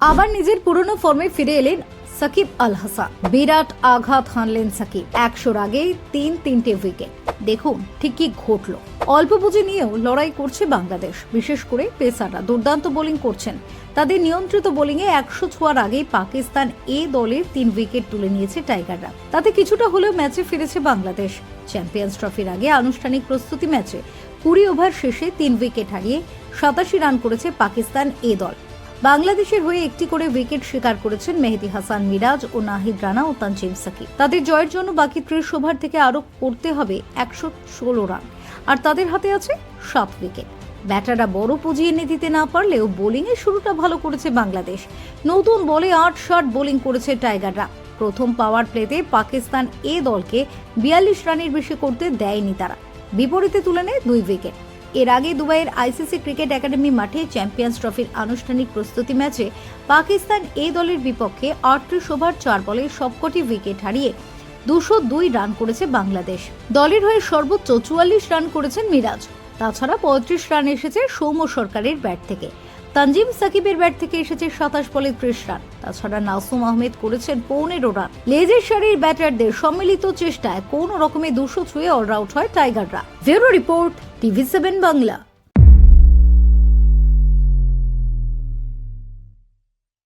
আবার নিজের পুরনো ফর্মে ফিরে এলেন সাকিব আল হাসান। বিরাট আঘাত হানলেন সাকিব। 100-র আগেই তিনটে উইকেট। দেখুন ঠিক কি ঘটল। অল্প পুঁজি নিয়েও লড়াই করছে বাংলাদেশ। বিশেষ করে পেসাররা দুর্দান্ত বোলিং করছেন। তাদের নিয়ন্ত্রিত বোলিংয়ে 100 ছোঁয়ার আগেই পাকিস্তান এ দলের 3 উইকেট তুলে নিয়েছে টাইগাররা। তাতে কিছুটা হলেও ম্যাচে ফিরেছে বাংলাদেশ। চ্যাম্পিয়ন্স ট্রফির আগে আনুষ্ঠানিক প্রস্তুতি ম্যাচে 20 ওভার শেষে 3 উইকেট হারিয়ে 87 রান করেছে পাকিস্তান এ দল। বাংলাদেশের হয়ে একটি করে উইকেট শিকার করেছেন মেহেদী হাসান মিরাজ ও নাহিদ রানা ও তানজিম সাকিব। তাদের জয়ের জন্য বাকি 30 ওভার থেকে আরো করতে হবে 116 রান, আর তাদের হাতে আছে 7 উইকেট। ব্যাটাররা বড় পুঁজি এনে দিতে না পারলেও বোলিংয়ে শুরুটা ভালো করেছে বাংলাদেশ। নতুন বলে 8 বোলিং করেছে টাইগাররা। প্রথম পাওয়ার প্লেতে পাকিস্তান এ দলকে 42 রানের বেশি করতে দেয়নি তারা। বিপরীতে তুলে নেয় 2 উইকেট। এর আগে দুবাইয়ের আইসিসি ক্রিকেট একাডেমি মাঠে চ্যাম্পিয়ন্স ট্রফির আনুষ্ঠানিক প্রস্তুতি ম্যাচে পাকিস্তান এ দলের বিপক্ষে 38 ওভার 4 বলে সবকটি উইকেট হারিয়ে 202 রান করেছে বাংলাদেশ। দলের হয়ে সর্বোচ্চ 44 রান করেছেন মিরাজ। তাছাড়া 35 রান এসেছে সৌম্য সরকারের ব্যাট থেকে। তানজিম সাকিবের ব্যাট থেকে এসেছে 27 বলে 30 রান। তাছাড়া নাসুম আহমেদ করেছেন 15 রান। লেজের সারির ব্যাটারদের সম্মিলিত চেষ্টায় কোন রকমে 200 ছুঁয়ে অলআউট হয় টাইগাররা। Bureau report, TV7 Bangla.